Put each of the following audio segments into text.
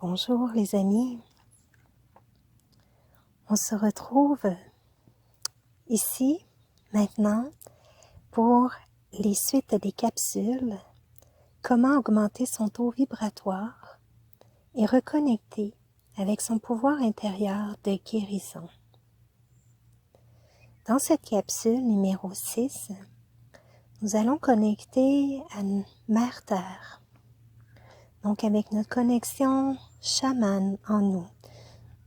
Bonjour les amis, on se retrouve ici maintenant pour les suites des capsules Comment augmenter son taux vibratoire et reconnecter avec son pouvoir intérieur de guérison. Dans cette capsule numéro 6, nous allons connecter à Mère Terre, donc avec notre connexion chamane en nous,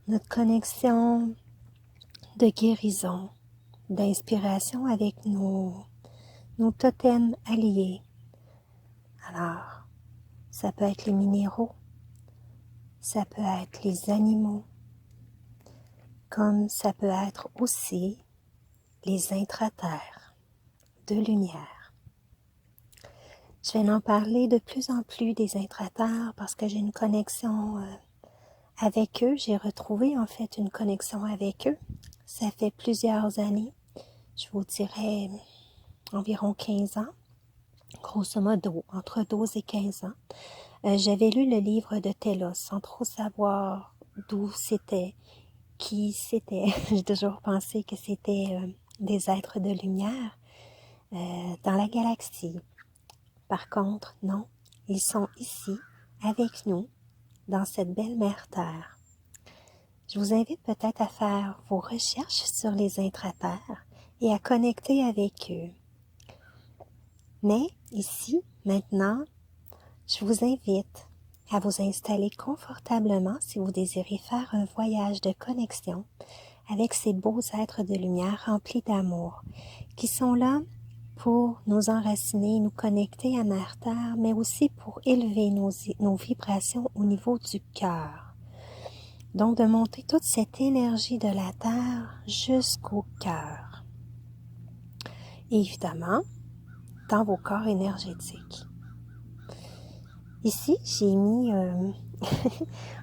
notre connexion de guérison, d'inspiration avec nos totems alliés. Alors, ça peut être les minéraux, ça peut être les animaux, comme ça peut être aussi les intraterres de lumière. Je vais en parler de plus en plus des intraterres parce que j'ai une connexion avec eux. J'ai retrouvé en fait une connexion avec eux. Ça fait plusieurs années, je vous dirais environ 15 ans, grosso modo, entre 12 et 15 ans. J'avais lu le livre de Telos sans trop savoir d'où c'était, qui c'était. J'ai toujours pensé que c'était des êtres de lumière dans la galaxie. Par contre, non, ils sont ici, avec nous, dans cette belle mère Terre. Je vous invite peut-être à faire vos recherches sur les intraterres et à connecter avec eux. Mais ici, maintenant, je vous invite à vous installer confortablement si vous désirez faire un voyage de connexion avec ces beaux êtres de lumière remplis d'amour qui sont là pour nous enraciner, nous connecter à Mère Terre, mais aussi pour élever nos vibrations au niveau du cœur. Donc de monter toute cette énergie de la Terre jusqu'au cœur. Et évidemment, dans vos corps énergétiques. Ici, j'ai mis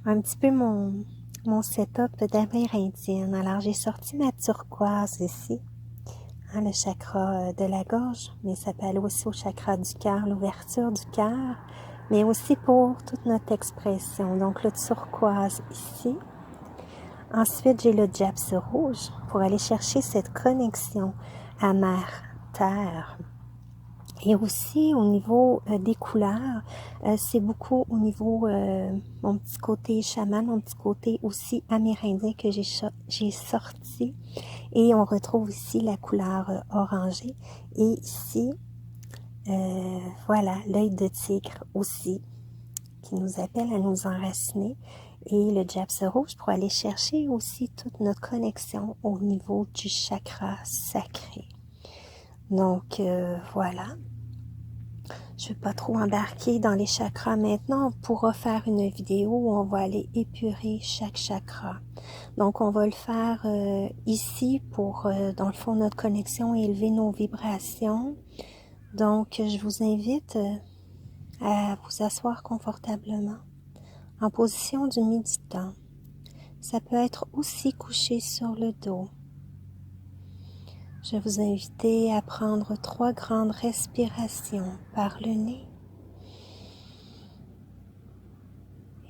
un petit peu mon setup d'amérindienne. Alors, j'ai sorti ma turquoise ici, le chakra de la gorge, mais ça peut aller aussi au chakra du cœur, l'ouverture du cœur, mais aussi pour toute notre expression. Donc, le turquoise ici. Ensuite, j'ai le diapse rouge pour aller chercher cette connexion à Mère Terre. Et aussi au niveau des couleurs, c'est beaucoup au niveau mon petit côté chaman, mon petit côté aussi amérindien que j'ai sorti. Et on retrouve ici la couleur orangée. Et ici, voilà, l'œil de tigre aussi, qui nous appelle à nous enraciner. Et le diapse rouge pour aller chercher aussi toute notre connexion au niveau du chakra sacré. Donc, voilà. Je ne vais pas trop embarquer dans les chakras maintenant. On pourra faire une vidéo où on va aller épurer chaque chakra. Donc, on va le faire ici pour, dans le fond, notre connexion et élever nos vibrations. Donc, je vous invite à vous asseoir confortablement en position du méditant. Ça peut être aussi couché sur le dos. Je vais vous inviter à prendre 3 grandes respirations par le nez.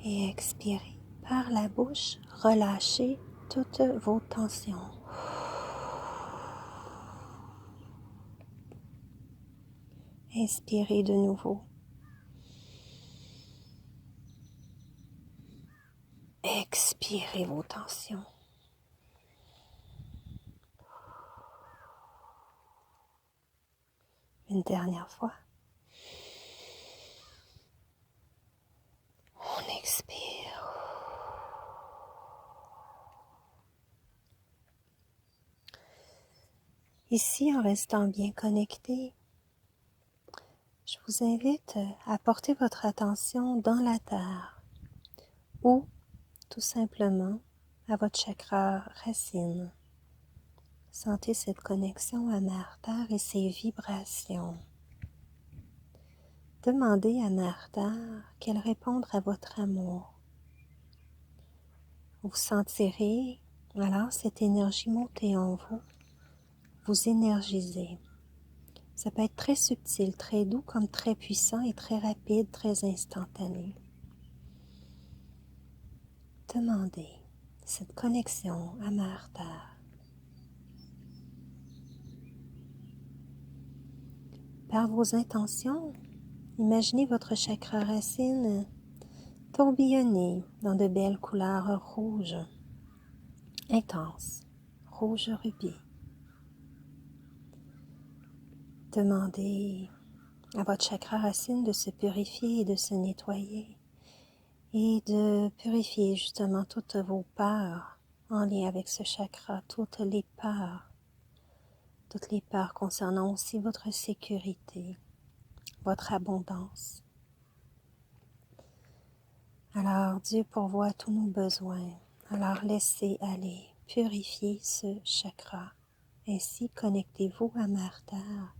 Et expirez par la bouche, relâchez toutes vos tensions. Inspirez de nouveau. Expirez vos tensions. Une dernière fois. On expire. Ici, en restant bien connecté, Je vous invite à porter votre attention dans la terre ou tout simplement à votre chakra racine. Sentez cette connexion à Mère Terre et ses vibrations. Demandez à Mère Terre qu'elle réponde à votre amour. Vous sentirez alors cette énergie monter en vous, vous énergiser. Ça peut être très subtil, très doux, comme très puissant et très rapide, très instantané. Demandez cette connexion à Mère Terre. Par vos intentions, imaginez votre chakra racine tourbillonner dans de belles couleurs rouges, intenses, rouge rubis. Demandez à votre chakra racine de se purifier et de se nettoyer et de purifier justement toutes vos peurs en lien avec ce chakra, toutes les peurs concernant aussi votre sécurité, votre abondance. Alors Dieu pourvoit tous nos besoins, alors laissez aller, purifiez ce chakra. Ainsi connectez-vous à Mère Terre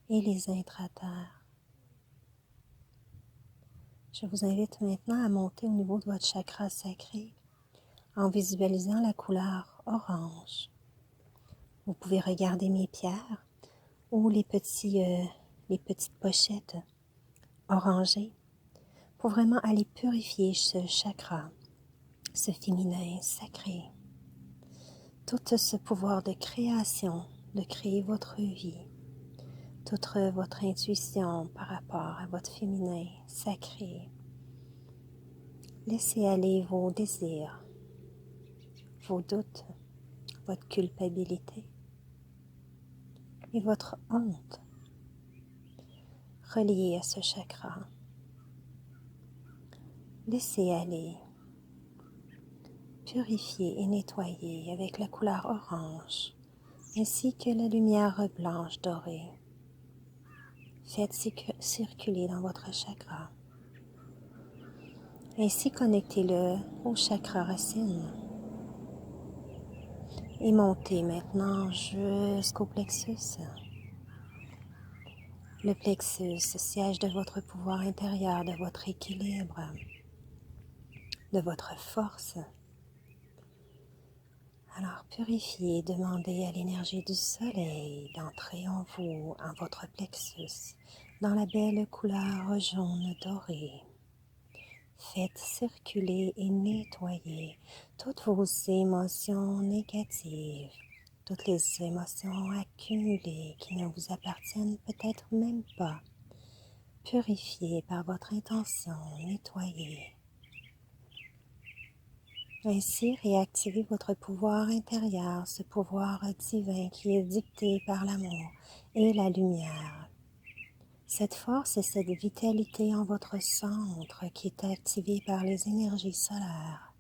et les intraterres. Je vous invite maintenant à monter au niveau de votre chakra sacré en visualisant la couleur orange. Vous pouvez regarder mes pierres ou les petites pochettes orangées pour vraiment aller purifier ce chakra, ce féminin sacré. Tout ce pouvoir de création, de créer votre vie, toute votre intuition par rapport à votre féminin sacré. Laissez aller vos désirs, vos doutes, votre culpabilité et votre honte reliés à ce chakra. Laissez aller, purifier et nettoyer avec la couleur orange ainsi que la lumière blanche dorée. Faites circuler dans votre chakra. Ainsi connectez-le au chakra racine et montez maintenant jusqu'au plexus. Le plexus, siège de votre pouvoir intérieur, de votre équilibre, de votre force. Alors purifiez, demandez à l'énergie du soleil d'entrer en vous, en votre plexus, dans la belle couleur jaune dorée. Faites circuler et nettoyer toutes vos émotions négatives, toutes les émotions accumulées qui ne vous appartiennent peut-être même pas. Purifiez par votre intention, nettoyez. Ainsi, réactivez votre pouvoir intérieur, ce pouvoir divin qui est dicté par l'amour et la lumière. Cette force et cette vitalité en votre centre qui est activée par les énergies solaires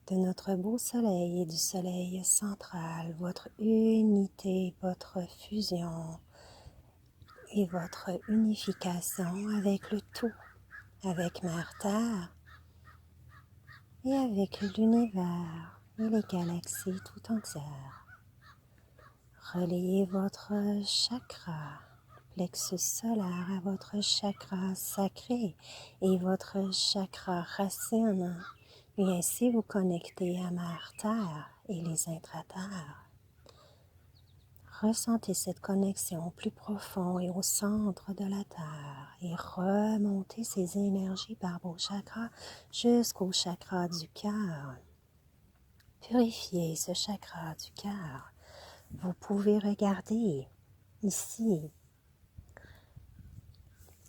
de notre beau soleil et du soleil central, votre unité, votre fusion et votre unification avec le tout, avec Mère Terre et avec l'univers et les galaxies tout entières. Relayez votre chakra, plexus solaire à votre chakra sacré et votre chakra racine. Et ainsi vous connectez à Mère Terre et les intraterres. Ressentez cette connexion au plus profond et au centre de la Terre et remontez ces énergies par vos chakras jusqu'au chakra du cœur. Purifiez ce chakra du cœur. Vous pouvez regarder ici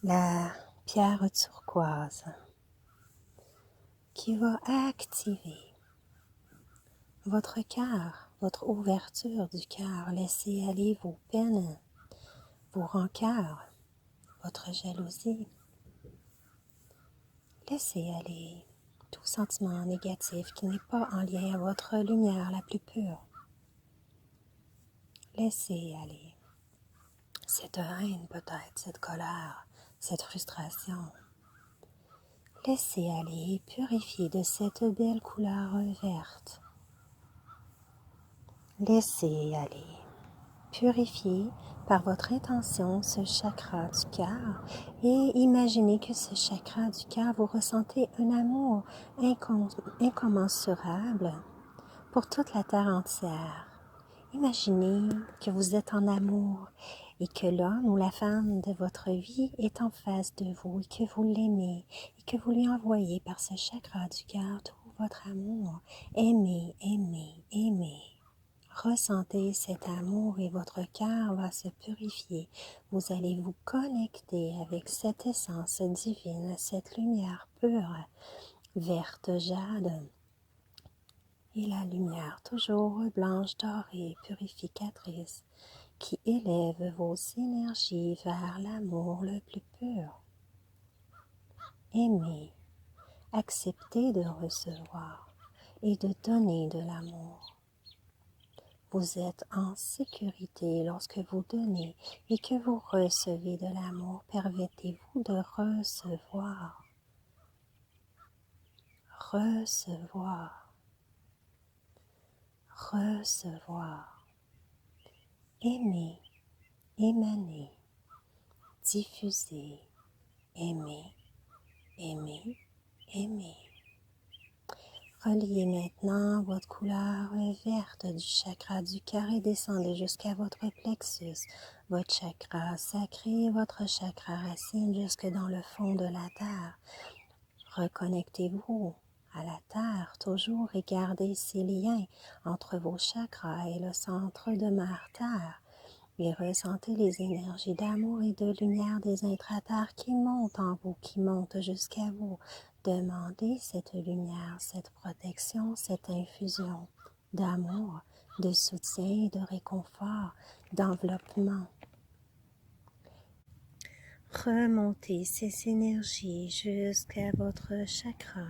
la pierre turquoise qui va activer votre cœur, votre ouverture du cœur. Laissez aller vos peines, vos rancœurs, votre jalousie. Laissez aller tout sentiment négatif qui n'est pas en lien à votre lumière la plus pure. Laissez aller. cette haine peut-être, cette colère, cette frustration. Laissez aller et purifiez de cette belle couleur verte. Laissez aller. Purifiez par votre intention ce chakra du cœur et imaginez que ce chakra du cœur, vous ressentez un amour incommensurable pour toute la terre entière. Imaginez que vous êtes en amour et que l'homme ou la femme de votre vie est en face de vous et que vous l'aimez et que vous lui envoyez par ce chakra du cœur tout votre amour. Aimez, aimez, aimez. Ressentez cet amour et votre cœur va se purifier. Vous allez vous connecter avec cette essence divine, cette lumière pure, verte jade. Et la lumière toujours blanche, dorée, purificatrice, qui élève vos énergies vers l'amour le plus pur. Aimez, acceptez de recevoir et de donner de l'amour. Vous êtes en sécurité lorsque vous donnez et que vous recevez de l'amour. Permettez-vous de recevoir. Recevoir. Recevoir. Aimer. Émaner. Diffuser. Aimer. Aimer. Aimer. Reliez maintenant votre couleur verte du chakra du cœur et descendez jusqu'à votre plexus, votre chakra sacré, votre chakra racine jusque dans le fond de la terre. Reconnectez-vous à la terre toujours et gardez ces liens entre vos chakras et le centre de Mère Terre. Et ressentez les énergies d'amour et de lumière des intraterres qui montent en vous, qui montent jusqu'à vous. Demandez cette lumière, cette protection, cette infusion d'amour, de soutien, de réconfort, d'enveloppement. Remontez ces énergies jusqu'à votre chakra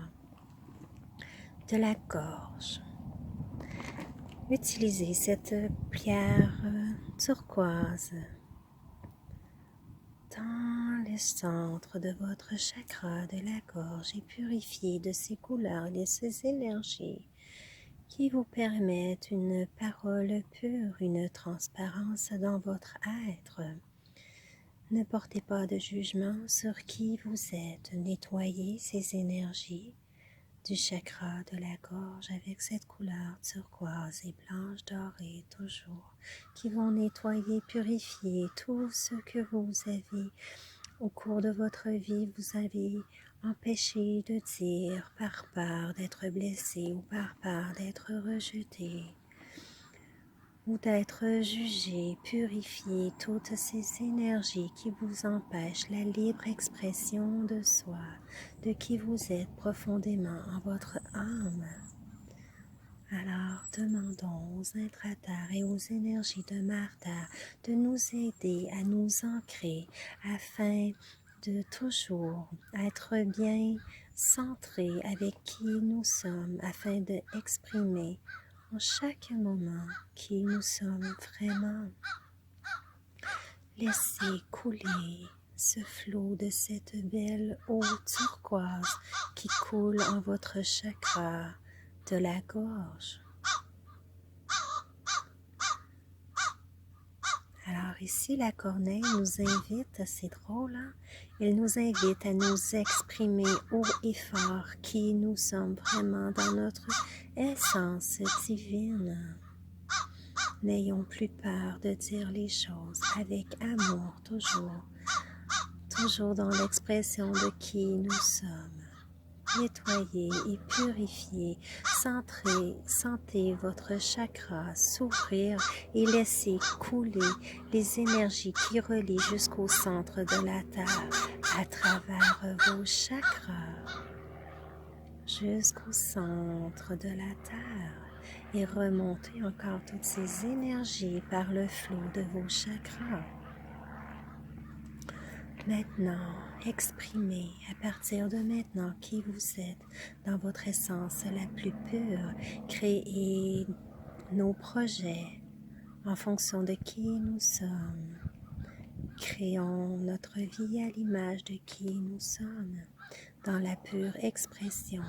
de la gorge. Utilisez cette pierre turquoise dans le centre de votre chakra de la gorge et purifiez de ces couleurs et de ces énergies qui vous permettent une parole pure, une transparence dans votre être. Ne portez pas de jugement sur qui vous êtes. Nettoyez ces énergies du chakra de la gorge avec cette couleur turquoise et blanche dorée toujours, qui vont nettoyer, purifier tout ce que vous avez au cours de votre vie, vous avez empêché de dire par peur d'être blessé ou par peur d'être rejeté ou d'être jugé, purifier toutes ces énergies qui vous empêchent la libre expression de soi, de qui vous êtes profondément en votre âme. Alors, demandons aux intraterres et aux énergies de Mère Terre de nous aider à nous ancrer afin de toujours être bien centrés avec qui nous sommes, afin d'exprimer en chaque moment qui nous sommes vraiment. Laissez couler ce flot de cette belle eau turquoise qui coule en votre chakra de la gorge. Alors ici, la corneille nous invite, c'est drôle, hein? Elle nous invite à nous exprimer haut et fort qui nous sommes vraiment dans notre essence divine. N'ayons plus peur de dire les choses avec amour, toujours dans l'expression de qui nous sommes. Nettoyez et purifiez, sentez votre chakra s'ouvrir et laissez couler les énergies qui relient jusqu'au centre de la Terre à travers vos chakras, jusqu'au centre de la Terre et remontez encore toutes ces énergies par le flot de vos chakras. Maintenant, exprimez à partir de maintenant qui vous êtes dans votre essence la plus pure. Créez nos projets en fonction de qui nous sommes. Créons notre vie à l'image de qui nous sommes, dans la pure expression.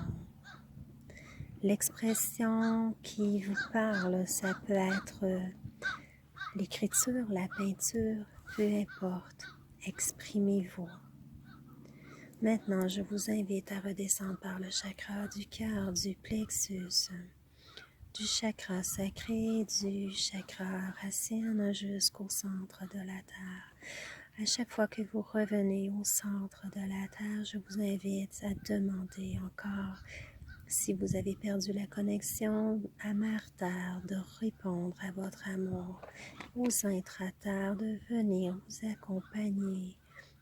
L'expression qui vous parle, ça peut être l'écriture, la peinture, peu importe. Exprimez-vous. Maintenant, je vous invite à redescendre par le chakra du cœur, du plexus, du chakra sacré, du chakra racine jusqu'au centre de la terre. À chaque fois que vous revenez au centre de la terre, je vous invite à demander encore, si vous avez perdu la connexion à Mère Terre, de répondre à votre amour, aux êtres à terre de venir vous accompagner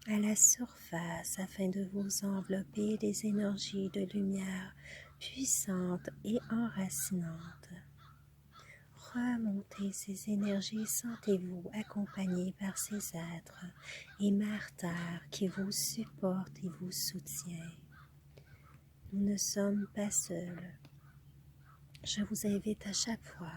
à la surface afin de vous envelopper des énergies de lumière puissantes et enracinantes. Remontez ces énergies, sentez-vous accompagné par ces êtres et Mère Terre qui vous supporte et vous soutient. Nous ne sommes pas seuls. Je vous invite à chaque fois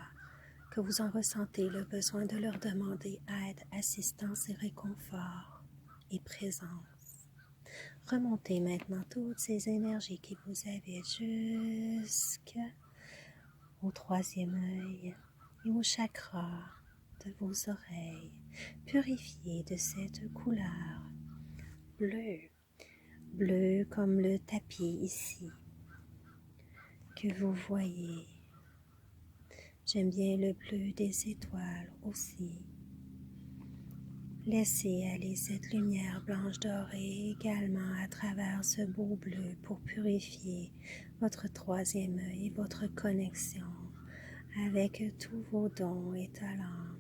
que vous en ressentez le besoin de leur demander aide, assistance et réconfort et présence. Remontez maintenant toutes ces énergies qui vous habitent jusqu'au troisième œil et au chakra de vos oreilles. Purifiez de cette couleur bleue, bleu comme le tapis ici que vous voyez. J'aime bien le bleu des étoiles aussi. Laissez aller cette lumière blanche dorée également à travers ce beau bleu pour purifier votre troisième œil et votre connexion avec tous vos dons et talents,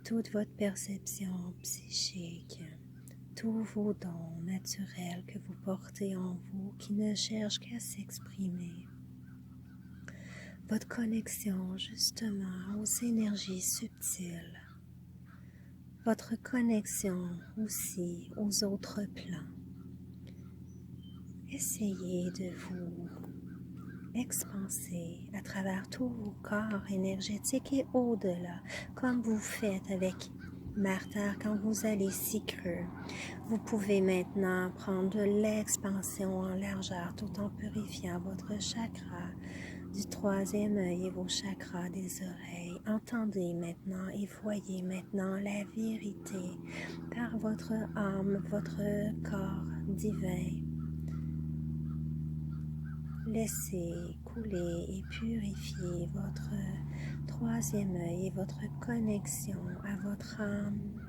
toute votre perception psychique, tous vos dons naturels que vous portez en vous qui ne cherchent qu'à s'exprimer. Votre connexion justement aux énergies subtiles, votre connexion aussi aux autres plans. Essayez de vous expanser à travers tous vos corps énergétiques et au-delà, comme vous faites avec Mère Terre quand vous allez si creux. Vous pouvez maintenant prendre de l'expansion en largeur tout en purifiant votre chakra du troisième œil et vos chakras des oreilles. Entendez maintenant et voyez maintenant la vérité par votre âme, votre corps divin. Laissez couler et purifier votre troisième œil et votre connexion à votre âme,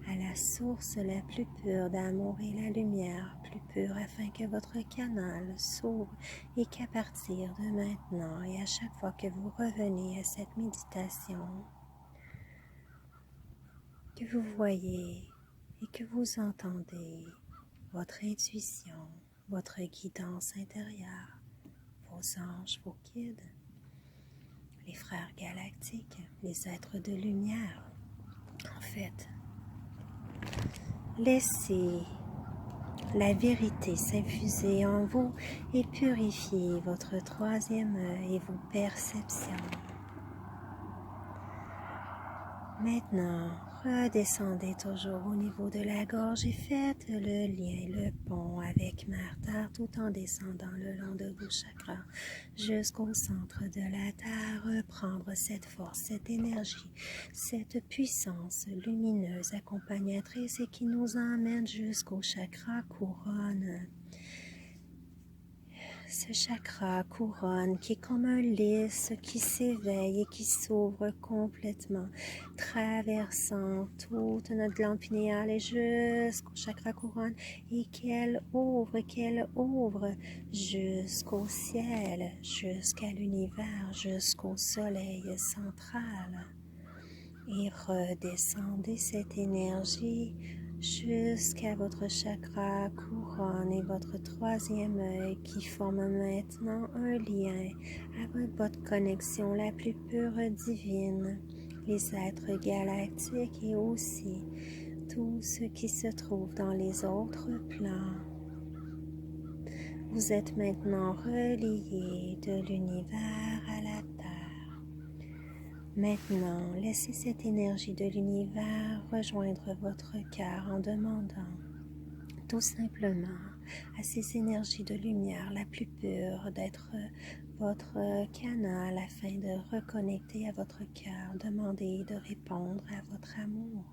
à la source la plus pure d'amour et la lumière plus pure afin que votre canal s'ouvre et qu'à partir de maintenant et à chaque fois que vous revenez à cette méditation, que vous voyez et que vous entendez votre intuition, votre guidance intérieure, vos anges, vos guides, les frères galactiques, les êtres de lumière. En fait, laissez la vérité s'infuser en vous et purifier votre troisième œil et vos perceptions. Maintenant, redescendez toujours au niveau de la gorge et faites le lien, le pont avec Mère Terre tout en descendant le long de vos chakras jusqu'au centre de la Terre. Reprendre cette force, cette énergie, cette puissance lumineuse accompagnatrice et qui nous emmène jusqu'au chakra couronne. Ce chakra couronne qui est comme un lys qui s'éveille et qui s'ouvre complètement, traversant toute notre glande pinéale et jusqu'au chakra couronne et qu'elle ouvre jusqu'au ciel, jusqu'à l'univers, jusqu'au soleil central. Et redescendez cette énergie jusqu'à votre chakra couronne et votre troisième œil qui forme maintenant un lien avec votre connexion la plus pure divine, les êtres galactiques et aussi tout ce qui se trouve dans les autres plans. Vous êtes maintenant reliés de l'univers à la Terre. Maintenant, laissez cette énergie de l'univers rejoindre votre cœur en demandant tout simplement à ces énergies de lumière la plus pure d'être votre canal afin de reconnecter à votre cœur. Demandez de répondre à votre amour.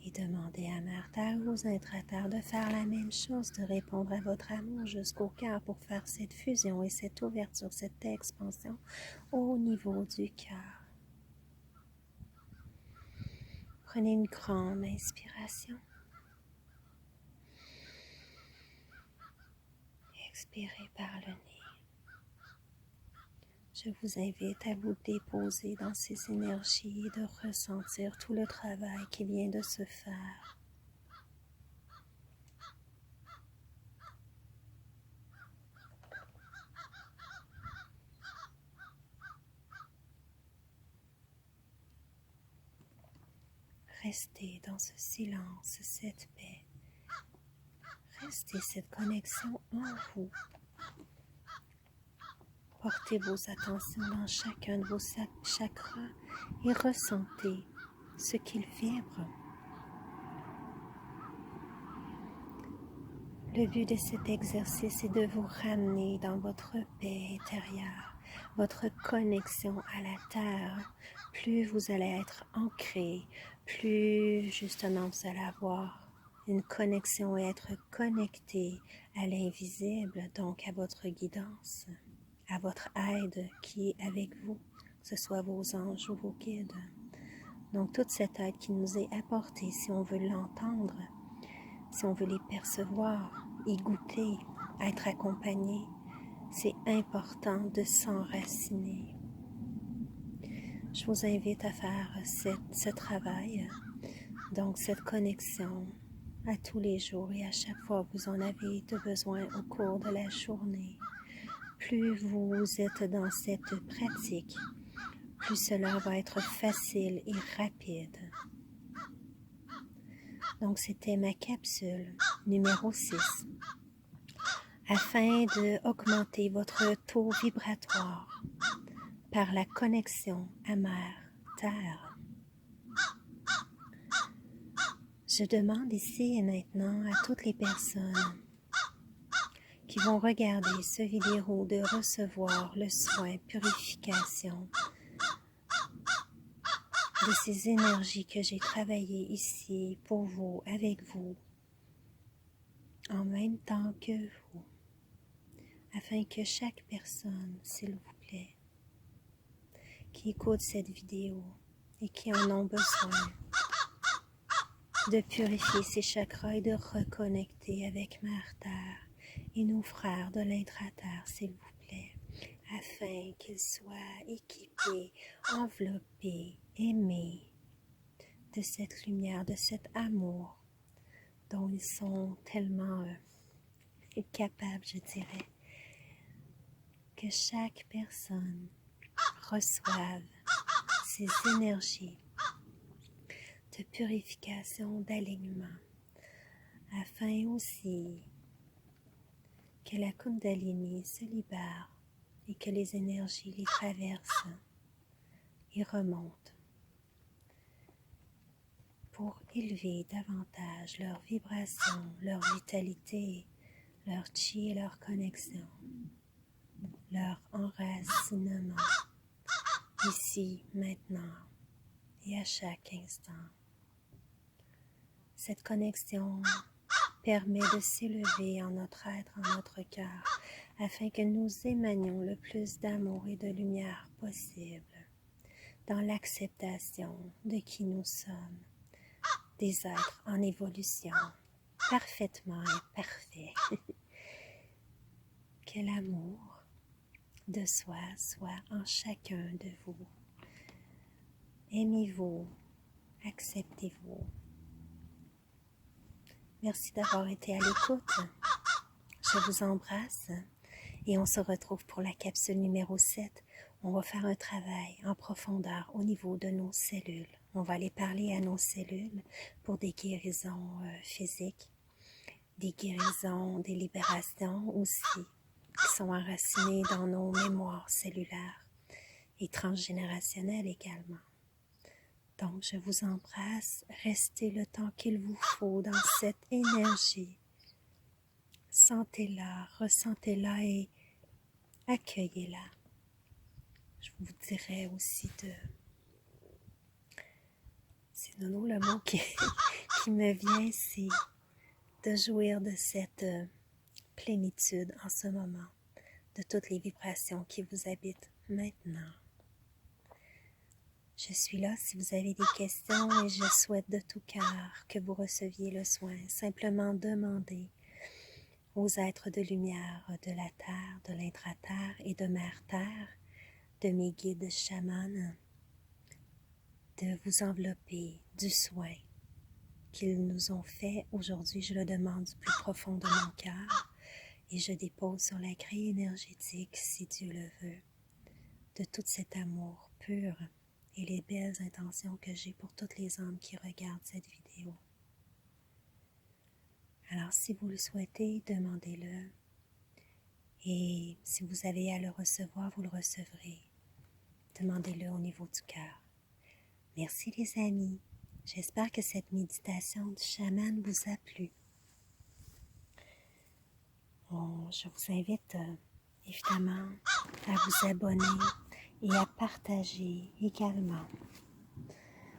Et demandez à Mère Terre ou aux Intra-Terre de faire la même chose, de répondre à votre amour jusqu'au cœur pour faire cette fusion et cette ouverture, cette expansion au niveau du cœur. Prenez une grande inspiration. Expirez par le nez. Je vous invite à vous déposer dans ces énergies et de ressentir tout le travail qui vient de se faire. Restez dans ce silence, cette paix. Restez cette connexion en vous. Portez vos attentions dans chacun de vos chakras et ressentez ce qu'ils vibrent. Le but de cet exercice est de vous ramener dans votre paix intérieure, votre connexion à la terre. Plus vous allez être ancré, plus justement vous allez avoir une connexion et être connecté à l'invisible, donc à votre guidance, à votre aide qui est avec vous, que ce soit vos anges ou vos guides. Donc toute cette aide qui nous est apportée, si on veut l'entendre, si on veut les percevoir, y goûter, être accompagné, c'est important de s'enraciner. Je vous invite à faire ce travail, donc cette connexion à tous les jours et à chaque fois que vous en avez de besoin au cours de la journée. Plus vous êtes dans cette pratique, plus cela va être facile et rapide. Donc c'était ma capsule numéro 6. Afin d'augmenter votre taux vibratoire par la connexion à Mère Terre. Je demande ici et maintenant à toutes les personnes qui vont regarder ce vidéo de recevoir le soin purification de ces énergies que j'ai travaillées ici pour vous, avec vous, en même temps que vous, afin que chaque personne, s'il vous plaît, qui écoute cette vidéo et qui en ont besoin, de purifier ses chakras et de reconnecter avec Mère Terre et nos frères de l'intra-terre, s'il vous plaît, afin qu'ils soient équipés, enveloppés, aimés de cette lumière, de cet amour dont ils sont tellement capables, je dirais, que chaque personne reçoive ces énergies de purification, d'alignement, afin aussi que la Kundalini se libère et que les énergies les traversent et remontent pour élever davantage leur vibration, leur vitalité, leur chi et leur connexion, leur enracinement, ici, maintenant et à chaque instant. Cette connexion permet de s'élever en notre être, en notre cœur, afin que nous émanions le plus d'amour et de lumière possible dans l'acceptation de qui nous sommes, des êtres en évolution, parfaitement imparfaits. Que l'amour de soi soit en chacun de vous. Aimez-vous, acceptez-vous. Merci d'avoir été à l'écoute. Je vous embrasse et on se retrouve pour la capsule numéro 7. On va faire un travail en profondeur au niveau de nos cellules. On va aller parler à nos cellules pour des guérisons physiques, des guérisons, des libérations aussi, qui sont enracinées dans nos mémoires cellulaires, et transgénérationnelle également. Donc, je vous embrasse. Restez le temps qu'il vous faut dans cette énergie. Sentez-la, ressentez-la et accueillez-la. Je vous dirais aussi c'est Nono le mot qui me vient, c'est de jouir de cette plénitude en ce moment, de toutes les vibrations qui vous habitent maintenant. Je suis là si vous avez des questions et je souhaite de tout cœur que vous receviez le soin. Simplement demandez aux êtres de lumière de la Terre, de l'intra-terre et de Mère Terre, de mes guides chamans, de vous envelopper du soin qu'ils nous ont fait. Aujourd'hui, je le demande du plus profond de mon cœur et je dépose sur la grille énergétique, si Dieu le veut, de tout cet amour pur et les belles intentions que j'ai pour toutes les âmes qui regardent cette vidéo. Alors, si vous le souhaitez, demandez-le. Et si vous avez à le recevoir, vous le recevrez. Demandez-le au niveau du cœur. Merci les amis. J'espère que cette méditation du chaman vous a plu. Je vous invite évidemment à vous abonner et à partager également,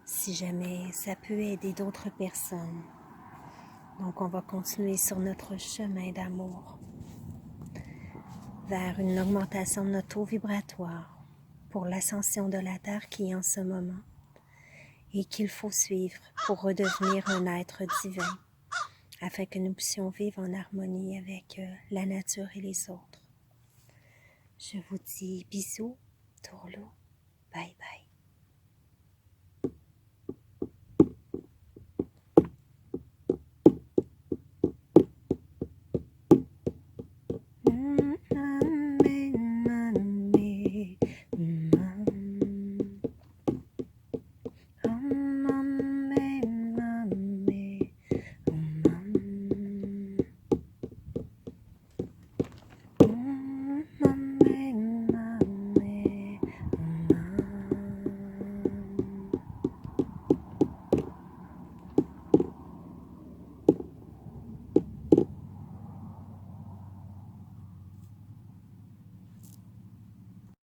si jamais ça peut aider d'autres personnes. Donc on va continuer sur notre chemin d'amour vers une augmentation de notre taux vibratoire pour l'ascension de la Terre qui est en ce moment et qu'il faut suivre pour redevenir un être divin afin que nous puissions vivre en harmonie avec la nature et les autres. Je vous dis bisous, tourlou, bye bye.